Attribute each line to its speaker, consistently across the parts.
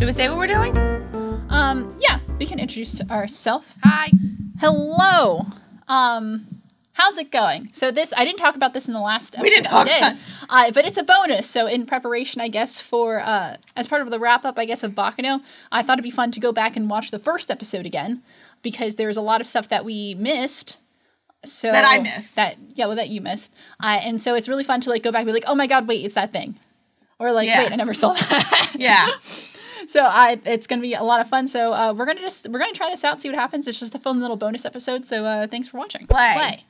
Speaker 1: Should we say what we're doing?
Speaker 2: Yeah, we can introduce ourselves.
Speaker 1: Hi.
Speaker 2: Hello. How's it going? So I didn't talk about this in the last episode.
Speaker 1: We didn't talk about
Speaker 2: it. But it's a bonus. So in preparation, I guess, for, as part of the wrap-up, I guess, of Baccano, I thought it'd be fun to go back and watch the first episode again, because there's a lot of stuff that we missed. So
Speaker 1: that I missed.
Speaker 2: That you missed. And so it's really fun to, like, go back and be like, oh my god, wait, it's that thing. Or, like, wait, I never saw that.
Speaker 1: Yeah.
Speaker 2: So it's going to be a lot of fun. So we're going to try this out, see what happens. It's just a fun little bonus episode. So thanks for watching.
Speaker 1: Play.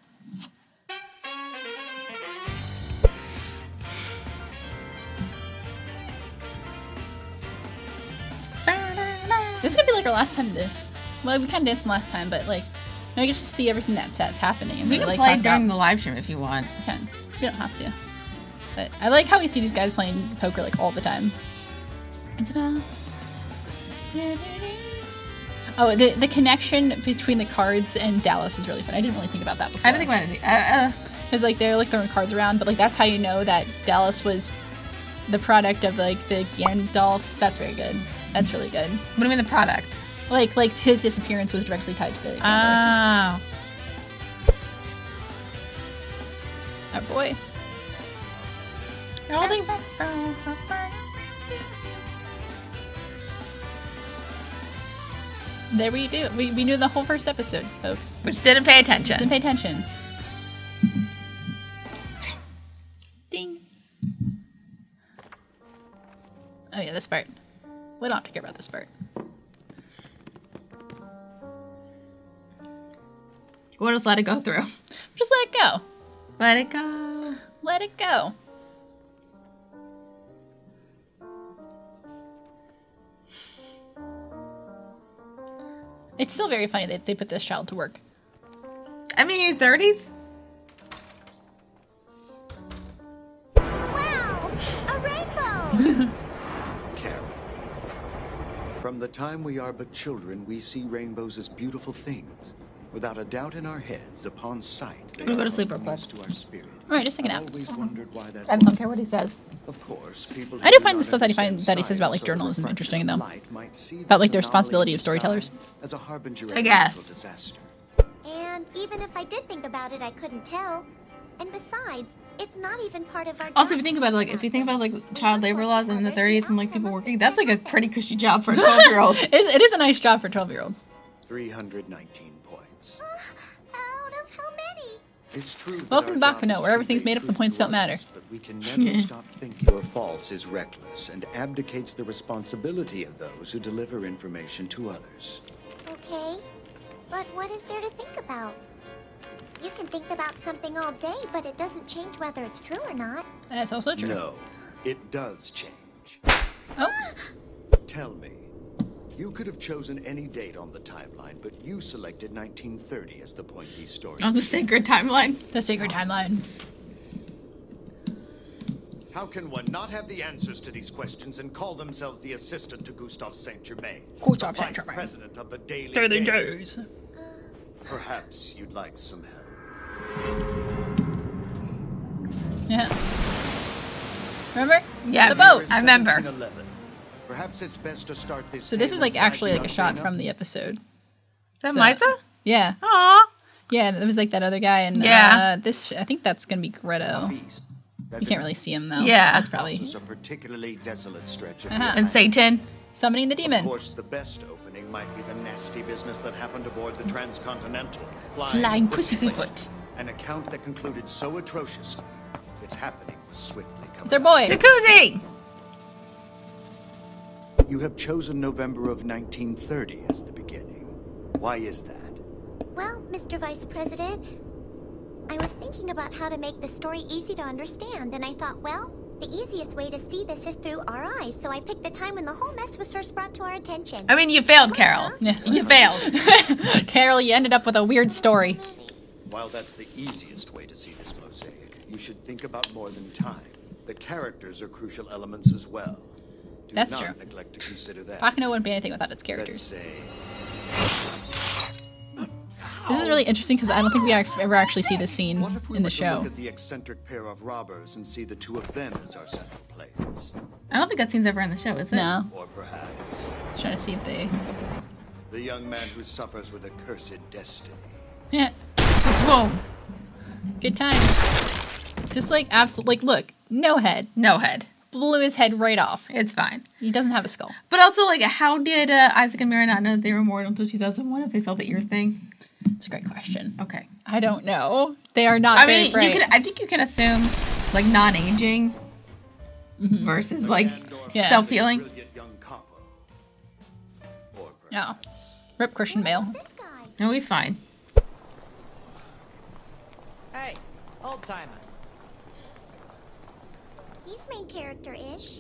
Speaker 2: This is going to be like our last time to... Well, we kind of danced last time, but, like, now you get to see everything that's happening. And
Speaker 1: We
Speaker 2: really,
Speaker 1: can
Speaker 2: like,
Speaker 1: play
Speaker 2: talk
Speaker 1: during
Speaker 2: about...
Speaker 1: the live stream if you want.
Speaker 2: We can. We don't have to. But I like how we see these guys playing poker, like, all the time. It's about... Oh, the connection between the cards and Dallas is really fun. I didn't really think about that before.
Speaker 1: I didn't think about it.
Speaker 2: Because, like, they're, like, throwing cards around, but, like, that's how you know that Dallas was the product of, like, the Gandalfs. That's very good. That's really good.
Speaker 1: What do you mean the product?
Speaker 2: Like his disappearance was directly tied to the Gandalfs.
Speaker 1: Oh.
Speaker 2: Our boy. There we do. We knew the whole first episode, folks.
Speaker 1: Which didn't pay attention.
Speaker 2: Just didn't pay attention. Ding. Oh yeah, this part. We don't have to care about this part.
Speaker 1: We'll just let it go through.
Speaker 2: Just let it go.
Speaker 1: Let it go.
Speaker 2: Let it go. It's still very funny that they put this child to work.
Speaker 1: I mean, 30s?
Speaker 3: Wow! A rainbow!
Speaker 4: Carol. From the time we are but children, we see rainbows as beautiful things. Without a doubt in our heads, upon sight, they
Speaker 1: I'm gonna go to
Speaker 4: are
Speaker 1: sleep real
Speaker 4: close to our spirit.
Speaker 2: Alright, just take a nap.
Speaker 4: I've always wondered why that
Speaker 1: I don't care what he says.
Speaker 4: Of course, people
Speaker 2: I do find the stuff that he says about, like, journalism interesting, though. About, like, the responsibility of storytellers.
Speaker 4: As a harbinger
Speaker 1: I
Speaker 4: of
Speaker 1: guess.
Speaker 4: natural disaster.
Speaker 3: And even if I did think about it, I couldn't tell. And besides, it's not even part of our
Speaker 1: Also, if
Speaker 3: job
Speaker 1: you think
Speaker 3: to
Speaker 1: about it, like,
Speaker 3: think
Speaker 1: if you
Speaker 3: that
Speaker 1: think about,
Speaker 3: way.
Speaker 1: like, child labor laws in the
Speaker 3: Others
Speaker 1: 30s
Speaker 3: may
Speaker 1: and, like,
Speaker 3: not
Speaker 1: people
Speaker 3: come up
Speaker 1: working,
Speaker 3: with
Speaker 1: that's, like, a
Speaker 3: anything.
Speaker 1: pretty cushy job for a 12-year-old.
Speaker 2: It is a nice job for a 12-year-old.
Speaker 4: 319 points.
Speaker 3: Out of how many?
Speaker 4: It's true. that
Speaker 2: Welcome
Speaker 4: our
Speaker 2: to
Speaker 4: job
Speaker 2: Baccano,
Speaker 4: is
Speaker 2: where
Speaker 4: to
Speaker 2: everything's
Speaker 4: convey
Speaker 2: made up and
Speaker 4: truth
Speaker 2: points
Speaker 4: to
Speaker 2: don't matter.
Speaker 4: others, But we can never stop thinking or false is reckless and abdicates the responsibility of those who deliver information to others.
Speaker 3: Okay, but what is there to think about? You can think about something all day, but it doesn't change whether it's true or not.
Speaker 2: That's also true.
Speaker 4: No, it does change.
Speaker 2: Oh,
Speaker 4: Tell me, you could have chosen any date on the timeline, but you selected 1930 as the point these stories
Speaker 1: On the
Speaker 4: begin.
Speaker 1: sacred timeline.
Speaker 2: the sacred timeline.
Speaker 4: How can one not have the answers to these questions and call themselves the assistant to Gustave Saint-Germain?
Speaker 2: Gustave
Speaker 4: the vice
Speaker 2: Saint-Germain.
Speaker 4: president of the Daily
Speaker 2: Daily
Speaker 4: Days?
Speaker 2: Days.
Speaker 4: Perhaps you'd like some help.
Speaker 2: Yeah. Remember?
Speaker 1: Yeah,
Speaker 2: The boat.
Speaker 1: I remember.
Speaker 4: 1711. Perhaps it's best to start this.
Speaker 2: So this
Speaker 4: tale
Speaker 2: is, like,
Speaker 4: inside
Speaker 2: actually,
Speaker 4: the
Speaker 2: like, a shot
Speaker 4: arena.
Speaker 2: from the episode.
Speaker 1: Is that
Speaker 2: So-
Speaker 1: Misa?
Speaker 2: Yeah.
Speaker 1: Aw.
Speaker 2: Yeah, there was, like, that other guy, and
Speaker 1: Yeah.
Speaker 2: I think that's gonna be Greto.
Speaker 4: Feast.
Speaker 2: You can't really see him, though.
Speaker 1: Yeah.
Speaker 2: That's probably
Speaker 4: Crosses a particularly desolate stretch of
Speaker 2: Uh-huh.
Speaker 1: And Satan.
Speaker 2: summoning the
Speaker 4: Of
Speaker 2: demon.
Speaker 4: course, the best opening might be the nasty business that happened aboard the Transcontinental.
Speaker 2: Flying Pussyfoot.
Speaker 4: An account that concluded so atrociously, its happening was swiftly
Speaker 2: It's
Speaker 4: covered
Speaker 2: our
Speaker 4: up.
Speaker 2: boy.
Speaker 1: Jacuzzi!
Speaker 4: You have chosen November of 1930 as the beginning. Why is that?
Speaker 3: Well, Mr. Vice President, I was thinking about how to make the story easy to understand, and I thought, well, the easiest way to see this is through our eyes, so I picked the time when the whole mess was first brought to our attention.
Speaker 1: I mean, you failed, Carol.
Speaker 2: Yeah.
Speaker 1: You failed.
Speaker 2: Carol, you ended up with a weird story.
Speaker 4: While that's the easiest way to see this mosaic, you should think about more than time. The characters are crucial elements as well. Do
Speaker 2: That's
Speaker 4: not
Speaker 2: true.
Speaker 4: neglect to consider that.
Speaker 2: Baccano wouldn't be anything without its
Speaker 4: Let's
Speaker 2: characters.
Speaker 4: say
Speaker 2: This is really interesting because I don't think we ever actually see this scene
Speaker 4: what if we
Speaker 2: in the
Speaker 4: were to
Speaker 2: show.
Speaker 4: look at the eccentric pair of robbers and see the two of them as our central players?
Speaker 1: I don't think that scene's ever in the show, is it?
Speaker 2: No.
Speaker 4: Or perhaps
Speaker 2: Just trying to see if they.
Speaker 4: The young man who suffers with a cursed destiny.
Speaker 2: Yeah.
Speaker 1: Whoa.
Speaker 2: Good time. Just like absolutely. Like, look, no head.
Speaker 1: No head.
Speaker 2: Blew his head right off.
Speaker 1: It's fine.
Speaker 2: He doesn't have a skull.
Speaker 1: But also, like, how did Isaac and Mira not know that they were immortal until 2001 if they saw the ear thing?
Speaker 2: It's a great question.
Speaker 1: Okay.
Speaker 2: I don't know. They are not very bright.
Speaker 1: I think you can assume, like, non-aging versus, like,
Speaker 2: Yeah.
Speaker 1: self-healing.
Speaker 4: Brilliant young copper. Or
Speaker 2: No. Rip Christian Bale.
Speaker 3: This guy.
Speaker 1: No, he's fine.
Speaker 5: Hey, old timer.
Speaker 3: He's main character-ish.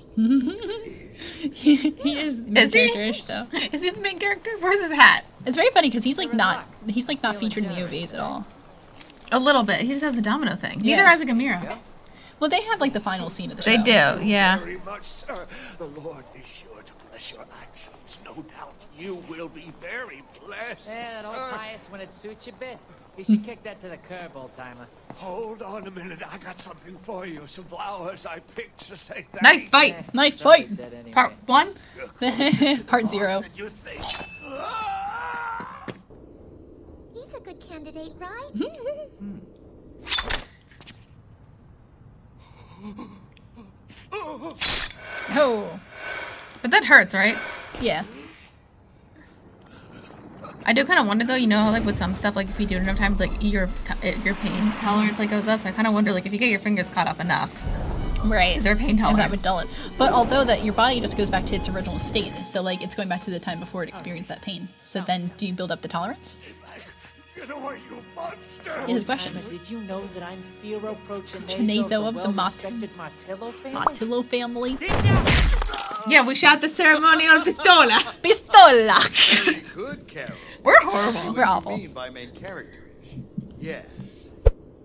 Speaker 2: He is main
Speaker 1: Is he?
Speaker 2: character-ish though.
Speaker 1: Is he the main character? Where's his hat?
Speaker 2: It's very funny because he's like not featured in the OVAs at all.
Speaker 1: A little bit. He just has the domino thing.
Speaker 2: Yeah.
Speaker 1: Neither Isaac and Mira.
Speaker 2: Well, they have like the final scene of the show.
Speaker 1: They do, yeah.
Speaker 4: Very much, sir. The Lord be sure to bless your actions. No doubt you will be very blessed,
Speaker 5: Yeah, that old
Speaker 4: sir.
Speaker 5: pious when it suits you a bit. You should kick that to the curb, old timer.
Speaker 4: Hold on a minute. I got something for you. Some flowers I picked to say thanks.
Speaker 1: Knife fight.
Speaker 2: Knife
Speaker 5: Don't
Speaker 2: fight.
Speaker 5: do that anyway.
Speaker 1: Part 1.
Speaker 4: You're closer to the
Speaker 2: Part
Speaker 4: mark
Speaker 2: 0.
Speaker 4: than you think. Ah!
Speaker 3: He's a good candidate, right?
Speaker 2: Oh,
Speaker 1: But that hurts, right?
Speaker 2: yeah.
Speaker 1: I do kind of wonder though, you know, like with some stuff, like if you do it enough times, like your pain tolerance like goes up. So I kind of wonder, like if you get your fingers cut off enough,
Speaker 2: Right.
Speaker 1: is there pain
Speaker 2: And
Speaker 1: tolerance?
Speaker 2: that would dull it. But although that your body just goes back to its original state, so like it's going back to the time before it experienced that pain. So then, do you build up the tolerance?
Speaker 4: Get away, you monster!
Speaker 2: His
Speaker 5: Timer,
Speaker 2: questions.
Speaker 5: did you know that I'm Firo
Speaker 2: Progenazo of the
Speaker 5: well-respected Martillo family?
Speaker 2: Martillo family.
Speaker 5: Did ya?
Speaker 1: Yeah, we shot the ceremonial pistola.
Speaker 2: Pistola.
Speaker 4: Very good, Carol.
Speaker 1: We're
Speaker 4: See
Speaker 1: horrible.
Speaker 4: what
Speaker 2: We're
Speaker 4: you
Speaker 2: awful.
Speaker 4: mean by main character-ish. Yes.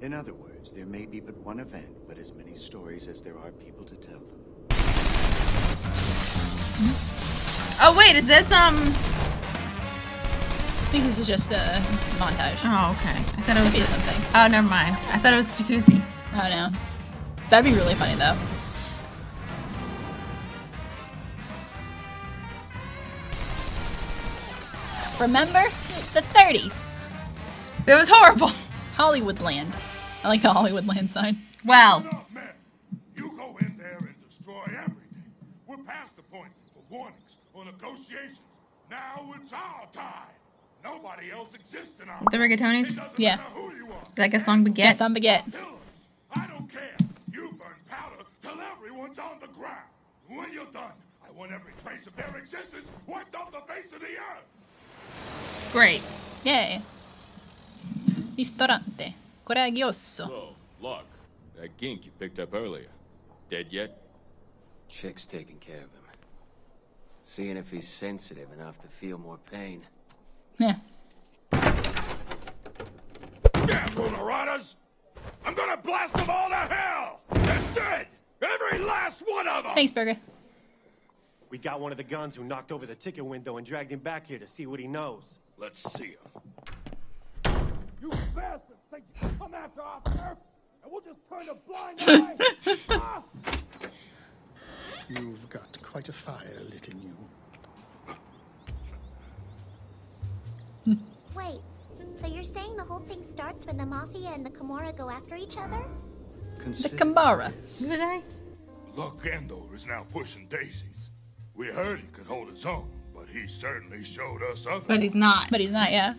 Speaker 4: In other words, there may be but one event, but as many stories as there are people to tell them.
Speaker 1: Oh wait, is this
Speaker 2: I think this is just a montage.
Speaker 1: Oh, okay. I thought it
Speaker 2: Could be
Speaker 1: was.
Speaker 2: something.
Speaker 1: Oh, never mind. I thought it was jacuzzi.
Speaker 2: Oh no. That'd be really funny though. Remember the 30s,
Speaker 1: It was horrible.
Speaker 2: Hollywoodland. I like the Hollywoodland sign.
Speaker 1: Well,
Speaker 6: Shut up, men. You go in there and destroy everything. We're past the point for warnings or negotiations. Now it's our time. Nobody else exists in our
Speaker 1: the
Speaker 6: world.
Speaker 1: rigatonis.
Speaker 6: It doesn't
Speaker 2: Yeah.
Speaker 6: matter who you are.
Speaker 1: Like a song baguette.
Speaker 2: Best on baguette.
Speaker 6: Pillars. I don't care. You burn powder till everyone's on the ground. When you're done, I want every trace of their existence wiped off the face of the earth.
Speaker 1: Great.
Speaker 2: Yay. Ristorante. Coraggioso.
Speaker 7: Oh, look, that gink you picked up earlier. Dead yet?
Speaker 8: Chick's taking care of him. Seeing if he's sensitive enough to feel more pain.
Speaker 2: Yeah.
Speaker 6: Damn Lunarotas! I'm gonna blast them all to hell! They're dead! Every last one of them!
Speaker 2: Thanks, Burger.
Speaker 9: We got one of the guns who knocked over the ticket window and dragged him back here to see what he knows.
Speaker 6: Let's see him. You bastards think you can come after our turf? And we'll just turn a blind eye? Ah!
Speaker 10: You've got quite a fire lit in you.
Speaker 3: Wait, so you're saying the whole thing starts when the Mafia and the Kimura go after each other?
Speaker 2: The
Speaker 4: Consider
Speaker 2: Kambara.
Speaker 4: this.
Speaker 1: Did I?
Speaker 6: Look, Endo is now pushing daisies. We heard he could hold his own, but he certainly showed us other.
Speaker 1: But he's not.
Speaker 2: But he's not, yeah.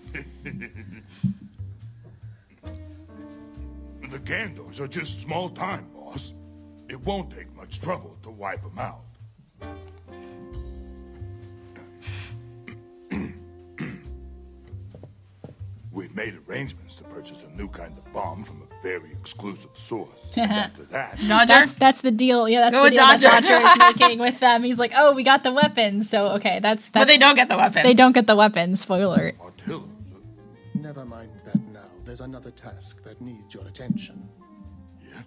Speaker 6: The Gandors are just small time, boss. It won't take much trouble to wipe them out. We've made arrangements to purchase a new kind of bomb from a very exclusive source. And after that,
Speaker 1: Dodger?
Speaker 2: That's the deal. Yeah, that's
Speaker 1: Go
Speaker 2: the
Speaker 1: with
Speaker 2: deal that
Speaker 1: Dodger.
Speaker 2: Dodger is making with them. He's like, oh, we got the weapons. So, okay, that's
Speaker 1: But they don't get the weapons.
Speaker 2: They don't get the weapons. Spoiler.
Speaker 6: Martillos.
Speaker 10: Never mind that now. There's another task that needs your attention.
Speaker 6: Yeah?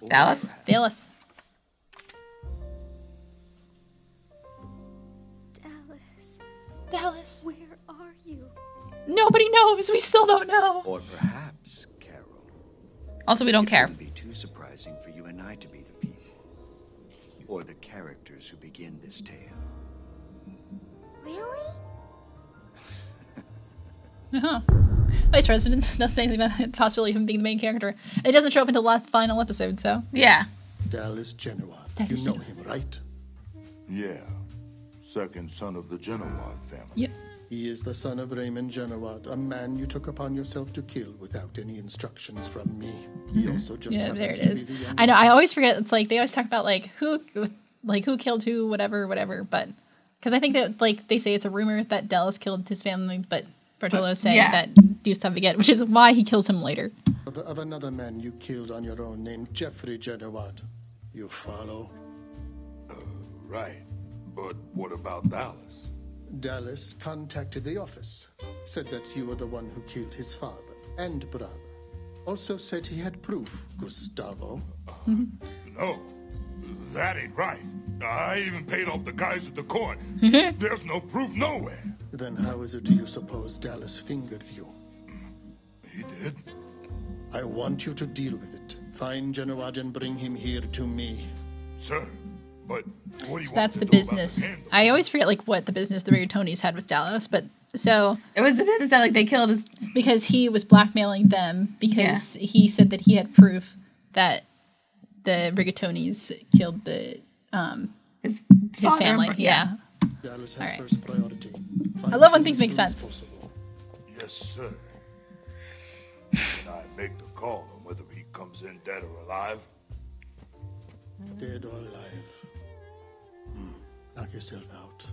Speaker 1: Dallas?
Speaker 2: Dallas.
Speaker 3: Dallas,
Speaker 2: Dallas.
Speaker 3: where are you?
Speaker 2: Nobody knows. We still don't know.
Speaker 4: Or perhaps, Carol,
Speaker 1: Also, we don't care.
Speaker 4: it wouldn't be too surprising for you and I to be the people or the characters who begin this tale.
Speaker 3: Really?
Speaker 2: Uh-huh. Vice President doesn't say anything about the possibility of him being the main character. It doesn't show up until the last final episode, so.
Speaker 1: Yeah.
Speaker 10: Dallas Genoa. You know him, right?
Speaker 6: Yeah. Second son of the Genoward family.
Speaker 2: Yep.
Speaker 10: He is the son of Raymond Genoward, a man you took upon yourself to kill without any instructions from me. He also just
Speaker 2: Yeah,
Speaker 10: happens
Speaker 2: there it
Speaker 10: to
Speaker 2: is.
Speaker 10: be the young
Speaker 2: I know. I always forget. It's like they always talk about who killed who, whatever. But because I think that they say it's a rumor that Dallas killed his family, but Bartolo's saying that you still forget, which is why he kills him later.
Speaker 10: of another man you killed on your own named Jeffrey Genoward. You follow?
Speaker 6: Right. But what about Dallas?
Speaker 10: Dallas contacted the office, said that you were the one who killed his father and brother. Also said he had proof, Gustavo.
Speaker 6: No, that ain't right. I even paid off the guys at the court. There's no proof nowhere.
Speaker 10: Then how is it you suppose Dallas fingered you?
Speaker 6: He did.
Speaker 10: I want you to deal with it. Find Genoward and bring him here to me.
Speaker 6: Sir, but what do you
Speaker 2: So
Speaker 6: want
Speaker 2: that's
Speaker 6: to
Speaker 2: the
Speaker 6: do about
Speaker 2: business.
Speaker 6: the scandal?
Speaker 2: I always forget what the business the Rigatonis had with Dallas, but so
Speaker 1: It was the business that they killed his.
Speaker 2: because he was blackmailing them because he said that he had proof that the Rigatonis killed his
Speaker 1: father,
Speaker 2: family.
Speaker 1: but-
Speaker 2: Yeah.
Speaker 10: Dallas has
Speaker 2: Alright.
Speaker 10: first priority.
Speaker 2: I love when things make sense.
Speaker 6: Yes, sir. Can I make the call on whether he comes in dead or alive?
Speaker 10: Dead or alive. Knock yourself out.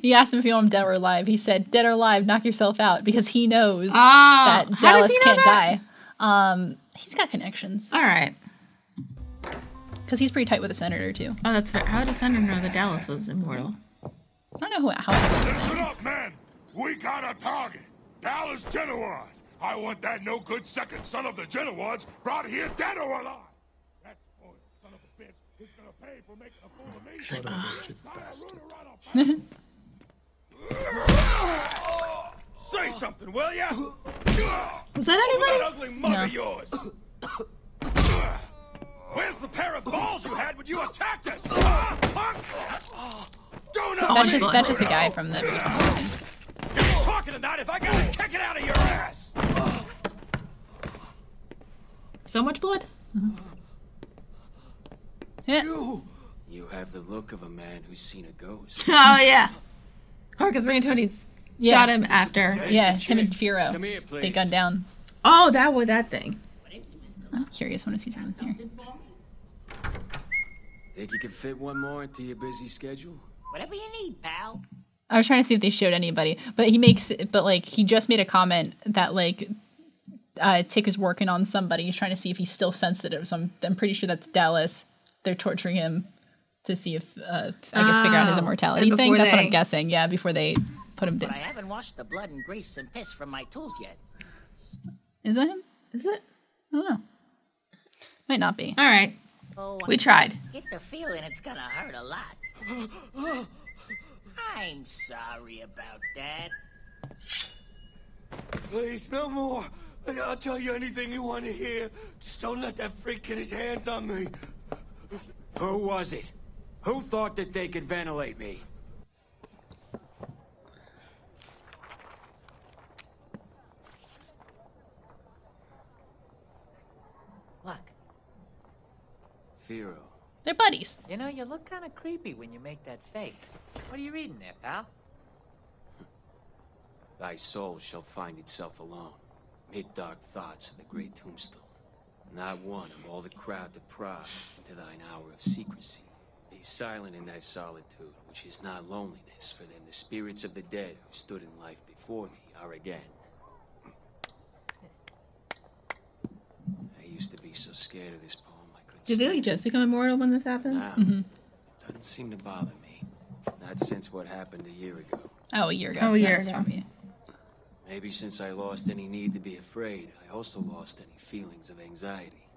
Speaker 2: He asked him if he wanted him dead or alive. He said, "Dead or alive, knock yourself out," because he knows that
Speaker 1: How does
Speaker 2: Dallas
Speaker 1: he know
Speaker 2: can't
Speaker 1: that?
Speaker 2: die. He's got connections
Speaker 1: All right.
Speaker 2: because he's pretty tight with the senator too.
Speaker 1: Oh, that's fair. How did Senator know that Dallas was immortal?
Speaker 2: I don't know how.
Speaker 6: Listen up, man! We got a target! Dallas Genoward! I want that no-good second son of the Genowards brought here dead or alive! That spoiled son of a bitch is gonna pay for making a fool of me!
Speaker 10: What a wretched bastard.
Speaker 9: Say something, will ya?
Speaker 1: Was that anybody?
Speaker 9: That ugly mug
Speaker 2: No.
Speaker 9: of yours! Where's the pair of balls you had when you attacked us?
Speaker 2: That's just a guy from the Rigatonis.
Speaker 9: You're talking tonight if I gotta kick it out of your ass!
Speaker 1: So much blood?
Speaker 2: Yeah.
Speaker 8: You have the look of a man who's seen a ghost.
Speaker 1: Oh, yeah. Or because Rigatonis
Speaker 2: Yeah.
Speaker 1: shot him after.
Speaker 2: Yeah, him and Firo.
Speaker 8: Come here, please.
Speaker 2: They gunned down.
Speaker 1: Oh, that thing.
Speaker 2: I'm curious. I want to see something here.
Speaker 8: Think you can fit one more into your busy schedule?
Speaker 5: Whatever you need, pal.
Speaker 2: I was trying to see if they showed anybody, but he just made a comment that Tick is working on somebody. He's trying to see if he's still sensitive. So I'm pretty sure that's Dallas. They're torturing him to see if I guess figure out his immortality
Speaker 1: and
Speaker 2: thing.
Speaker 1: before
Speaker 2: That's what
Speaker 1: they-
Speaker 2: I'm guessing. Yeah, before they put him
Speaker 5: But I
Speaker 2: down.
Speaker 5: haven't washed the blood and grease and piss from my tools yet.
Speaker 2: Is that him?
Speaker 1: Is it?
Speaker 2: I don't know. Might not be.
Speaker 1: All right.
Speaker 5: Oh,
Speaker 1: We tried.
Speaker 5: get the feeling it's gonna hurt a lot. I'm sorry about that.
Speaker 9: Please, no more. I'll tell you anything you want to hear. Just don't let that freak get his hands on me.
Speaker 8: Who was it? Who thought that they could ventilate me?
Speaker 5: Look,
Speaker 8: Firo.
Speaker 2: They're buddies.
Speaker 5: you know, you look kind of creepy when you make that face. What are you reading there, pal?
Speaker 8: Thy soul shall find itself alone, mid dark thoughts of the great tombstone. Not one of all the crowd to pry into thine hour of secrecy. Be silent in thy solitude, which is not loneliness, for then the spirits of the dead who stood in life before thee are again. I used to be so scared of this poem I couldn't
Speaker 1: Did they
Speaker 8: stand it.
Speaker 1: just become immortal when this happened?
Speaker 8: Now, doesn't seem to bother me. Not since what happened a year ago.
Speaker 2: Oh, a year ago.
Speaker 1: Oh, a
Speaker 2: so
Speaker 1: year
Speaker 2: that's
Speaker 1: ago.
Speaker 2: from you.
Speaker 8: Maybe since I lost any need to be afraid, I also lost any feelings of anxiety.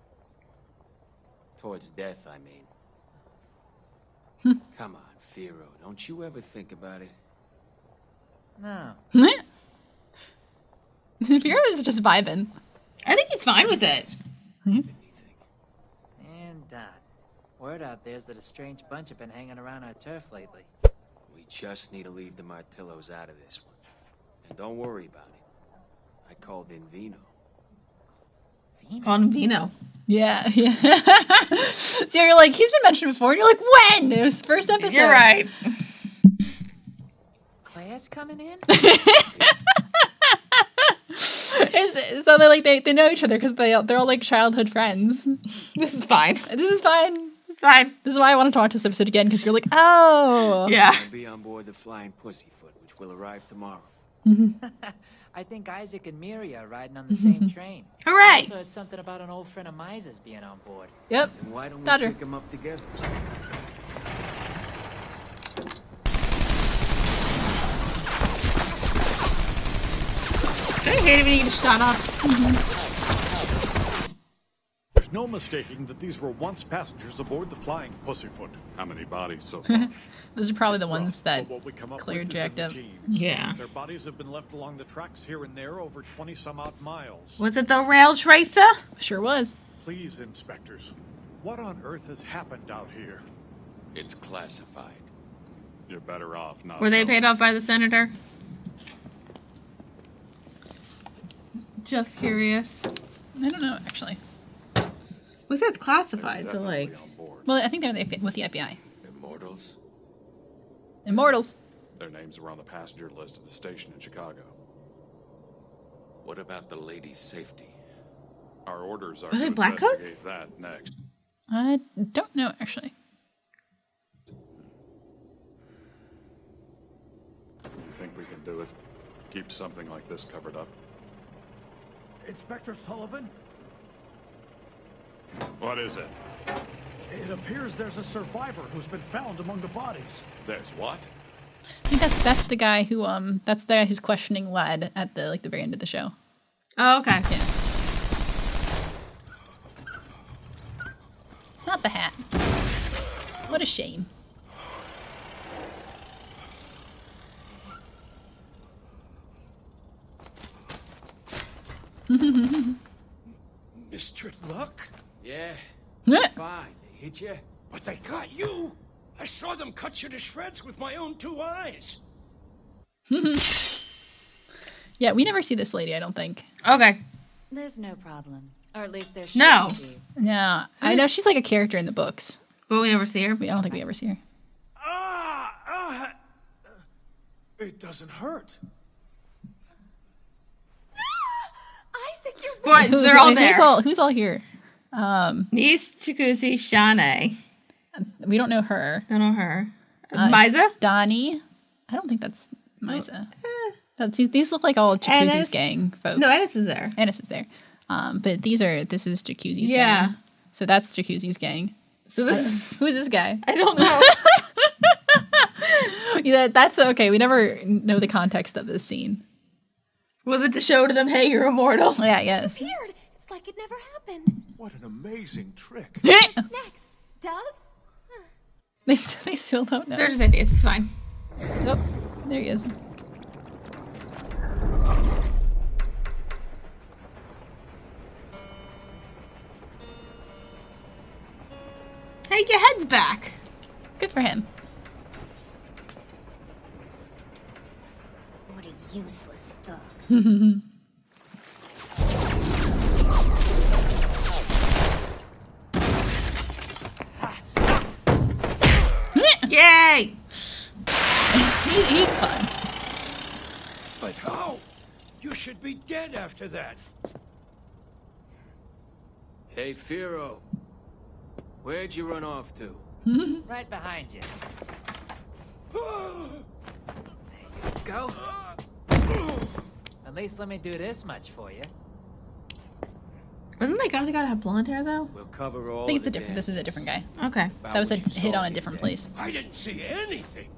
Speaker 8: Towards death, I mean. Come on, Firo, don't you ever think about it?
Speaker 5: No.
Speaker 2: Firo is just vibing.
Speaker 1: I think he's fine with it.
Speaker 8: Anything.
Speaker 5: And done.
Speaker 11: Word out there's that a strange bunch have been hanging around our turf lately.
Speaker 8: We just need to leave the Martillos out of this one. And don't worry about it. I called in Vino.
Speaker 1: Called him Vino.
Speaker 2: Yeah. So you're like, he's been mentioned before. And you're like, when? It was the first episode.
Speaker 1: You're right.
Speaker 11: Claire's coming in?
Speaker 2: So they know each other because they're all like childhood friends.
Speaker 1: This is fine.
Speaker 2: This is fine.
Speaker 1: It's fine.
Speaker 2: This is why I wanted to watch this episode again, because you're like, oh.
Speaker 1: Yeah.
Speaker 8: I'll be on board the Flying Pussyfoot, which will arrive tomorrow.
Speaker 11: I think Isaac and Miri are riding on the same train.
Speaker 1: Hooray!
Speaker 11: I also heard something about an old friend of Miser's being on board.
Speaker 2: Yep.
Speaker 8: And why don't we
Speaker 2: Dodger.
Speaker 8: pick them up together?
Speaker 1: I hate it when you get shot up.
Speaker 12: There's no mistaking that these were once passengers aboard the Flying Pussyfoot. How many bodies so far?
Speaker 2: Those are probably the ones that
Speaker 12: But what we come up
Speaker 2: Claire
Speaker 12: with is
Speaker 2: jacked
Speaker 12: in
Speaker 2: up.
Speaker 12: the genes.
Speaker 1: Yeah.
Speaker 12: Their bodies have been left along the tracks here and there over 20-some-odd miles.
Speaker 1: Was it the rail tracer?
Speaker 2: Sure was.
Speaker 12: Please, inspectors, what on earth has happened out here?
Speaker 7: It's classified.
Speaker 12: You're better off not.
Speaker 1: Were they
Speaker 12: knowing.
Speaker 1: paid off by the senator? Just curious.
Speaker 2: I don't know, actually.
Speaker 1: We said it's classified, so like.
Speaker 12: On board.
Speaker 2: Well, I think they're with the FBI.
Speaker 8: Immortals?
Speaker 2: Immortals.
Speaker 12: Their names are on the passenger list at the station in Chicago.
Speaker 7: What about the lady's safety?
Speaker 12: Our orders are
Speaker 1: Are
Speaker 12: to
Speaker 1: they black coats?
Speaker 12: investigate that next.
Speaker 2: I don't know, actually.
Speaker 12: You think we can do it? Keep something like this covered up?
Speaker 13: Inspector Sullivan?
Speaker 12: What is it?
Speaker 13: It appears there's a survivor who's been found among the bodies.
Speaker 12: There's what?
Speaker 2: I think that's the guy who that's the guy who's questioning Lad at the very end of the show.
Speaker 1: Oh, okay.
Speaker 2: Yeah. Not the hat. What a shame.
Speaker 6: Mr. Luck?
Speaker 8: Yeah.
Speaker 2: Yeah.
Speaker 8: Fine. They hit you?
Speaker 6: But they got you! I saw them cut you to shreds with my own 2 eyes.
Speaker 2: Yeah, we never see this lady, I don't think.
Speaker 1: Okay.
Speaker 14: There's no problem. Or at least there's
Speaker 1: No.
Speaker 2: No. I know she's like a character in the books.
Speaker 1: But we never see her.
Speaker 2: I don't think we ever see her.
Speaker 6: It doesn't hurt.
Speaker 14: Isaac, you're
Speaker 1: What? They're all there.
Speaker 2: Who's all here?
Speaker 1: Niece, Chikuzi, Shanae.
Speaker 2: We don't know her.
Speaker 1: I don't know her. Miza?
Speaker 2: Donnie. I don't think that's Miza. These look like all Jacuzzi's
Speaker 1: Ennis?
Speaker 2: gang folks.
Speaker 1: No, Ennis is there.
Speaker 2: Ennis is there. But this is Jacuzzi's
Speaker 1: Yeah.
Speaker 2: gang. So that's Jacuzzi's gang.
Speaker 1: So this is.
Speaker 2: Who is this guy?
Speaker 1: I don't know.
Speaker 2: Yeah, that's okay. We never know the context of this scene.
Speaker 1: Was it to show to them, hey, you're immortal?
Speaker 2: Yeah, yes.
Speaker 14: disappeared. It's like it never happened.
Speaker 6: What an amazing trick.
Speaker 14: What's next? Doves?
Speaker 2: They still don't know.
Speaker 1: They're just idiots. It's fine.
Speaker 2: Oh, there he is.
Speaker 1: Hey, your head's back.
Speaker 2: Good for him.
Speaker 14: What a useless thug.
Speaker 1: Yay!
Speaker 2: He's fun.
Speaker 6: But how? You should be dead after that.
Speaker 8: Hey, Firo. Where'd you run off to?
Speaker 11: Right behind you. Go. At least let me do this much for you.
Speaker 1: Wasn't that guy that gotta have blonde hair though?
Speaker 8: We'll cover all
Speaker 2: I think it's
Speaker 8: of
Speaker 2: a
Speaker 8: the
Speaker 2: different. This is a different guy.
Speaker 1: Okay.
Speaker 2: That was a
Speaker 8: what you
Speaker 2: hit
Speaker 8: saw
Speaker 2: on a
Speaker 8: here,
Speaker 2: different
Speaker 8: Dad.
Speaker 2: place.
Speaker 6: I didn't see anything.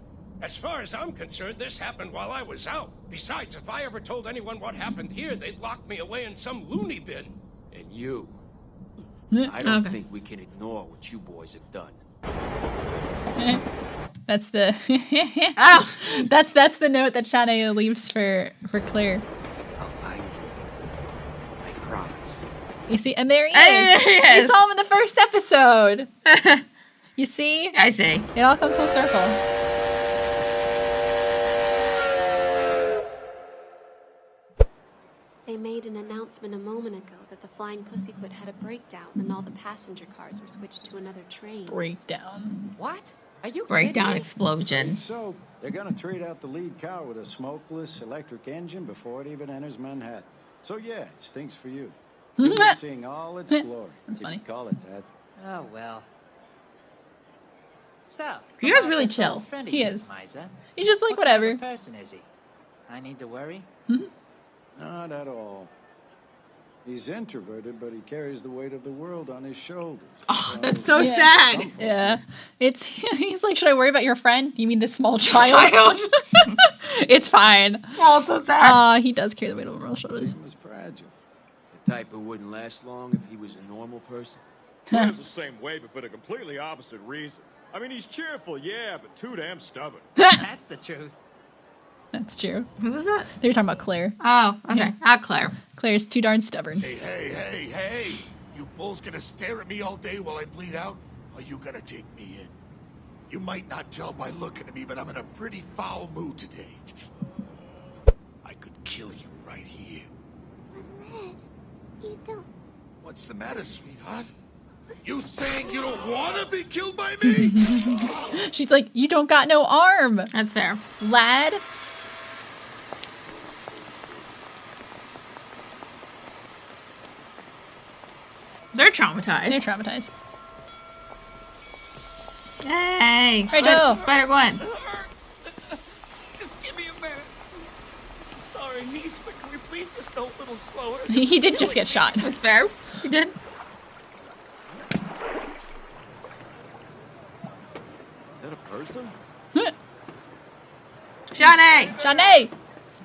Speaker 6: As far as I'm concerned, this happened while I was out. Besides, if I ever told anyone what happened here, they'd lock me away in some loony bin.
Speaker 8: And you.
Speaker 2: Yeah,
Speaker 8: I don't
Speaker 2: okay.
Speaker 8: think we can ignore what you boys have done.
Speaker 2: That's the
Speaker 1: Oh!
Speaker 2: that's the note that Shanae leaves for Claire.
Speaker 8: I'll find you. I promise.
Speaker 2: You see, and there he is.
Speaker 1: There he
Speaker 2: We
Speaker 1: is.
Speaker 2: saw him in the first episode. You see?
Speaker 1: I see.
Speaker 2: It all comes full circle.
Speaker 15: They made an announcement a moment ago that the Flying Pussyfoot had a breakdown and all the passenger cars were switched to another train.
Speaker 2: Breakdown.
Speaker 11: What? Are you
Speaker 1: Breakdown
Speaker 11: kidding me?
Speaker 1: explosion.
Speaker 16: So, they're gonna trade out the lead car with a smokeless electric engine before it even enters Manhattan. So yeah, it stinks for you. You'll be seeing all its glory.
Speaker 2: That's
Speaker 16: if
Speaker 2: funny.
Speaker 16: you call it that.
Speaker 11: Oh, well. So,
Speaker 1: He was
Speaker 11: about
Speaker 1: really
Speaker 11: this old
Speaker 1: chill.
Speaker 11: friend of
Speaker 2: He
Speaker 11: yours,
Speaker 2: is.
Speaker 11: Misa?
Speaker 2: He's just like,
Speaker 11: What kind
Speaker 2: whatever.
Speaker 11: of a person is he? I need to worry?
Speaker 16: Not at all. He's introverted, but he carries the weight of the world on his shoulders.
Speaker 1: Oh, that's so sad.
Speaker 2: Yeah. He's like, should I worry about your friend? You mean this small child? It's fine.
Speaker 1: Oh, so sad.
Speaker 2: He does carry the weight of the world's shoulders.
Speaker 16: He was fragile.
Speaker 8: The type who wouldn't last long if he was a normal person.
Speaker 7: Claire's the same way, but for the completely opposite reason. I mean, he's cheerful, yeah, but too damn stubborn.
Speaker 11: That's the truth.
Speaker 2: That's true.
Speaker 1: Who was that?
Speaker 2: They were talking about Claire.
Speaker 1: Oh, okay. Claire.
Speaker 2: Claire's too darn stubborn.
Speaker 6: Hey. You bulls gonna stare at me all day while I bleed out? Or are you gonna take me in? You might not tell by looking at me, but I'm in a pretty foul mood today. I could kill you right here.
Speaker 3: But Red, you don't...
Speaker 6: What's the matter, sweetheart? You saying you don't want to be killed by me?
Speaker 2: She's like, you don't got no arm.
Speaker 1: That's fair.
Speaker 2: Lad.
Speaker 1: They're traumatized.
Speaker 2: They're traumatized.
Speaker 1: Hey.
Speaker 2: Rachel.
Speaker 1: Spider-Gwen.
Speaker 5: Just give me a minute. I'm sorry, niece, but can we please just go a little slower?
Speaker 2: He did just get shot.
Speaker 1: That's fair. He did.
Speaker 16: Is that a person?
Speaker 2: Shawnee!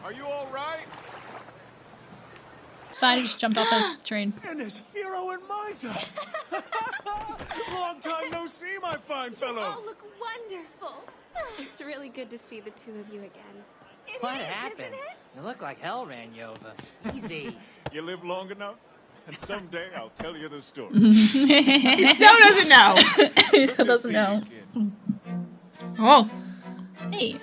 Speaker 6: Are you all right?
Speaker 2: It's fine, he just jumped off the train.
Speaker 6: And there's Firo and Misa. Long time no see, my fine fellow.
Speaker 14: Oh, look wonderful. It's really good to see the two of you again.
Speaker 11: What happened? You look like hell ran you over. Easy.
Speaker 7: You live long enough, and someday I'll tell you the story.
Speaker 1: He still doesn't know.
Speaker 2: He still doesn't know.
Speaker 1: Oh.
Speaker 2: Hey.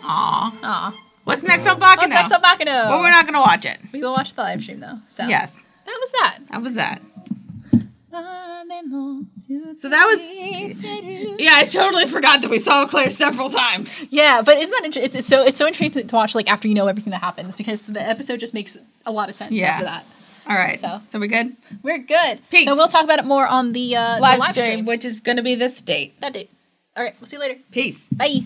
Speaker 1: Aw. What's next on Baccano?
Speaker 2: What's next on Baccano?
Speaker 1: Well, we're not going to watch it.
Speaker 2: We will watch the live stream, though. So
Speaker 1: Yes.
Speaker 2: That was that.
Speaker 1: That was that. So that was... Yeah, I totally forgot that we saw Claire several times.
Speaker 2: Yeah, but isn't that interesting? It's so interesting to watch, like, after you know everything that happens, because the episode just makes a lot of sense after that.
Speaker 1: All right.
Speaker 2: So
Speaker 1: we good?
Speaker 2: We're good.
Speaker 1: Peace.
Speaker 2: So we'll talk about it more on the
Speaker 1: live stream, which is going to be this date.
Speaker 2: That date. All right. We'll see you later.
Speaker 1: Peace.
Speaker 2: Bye.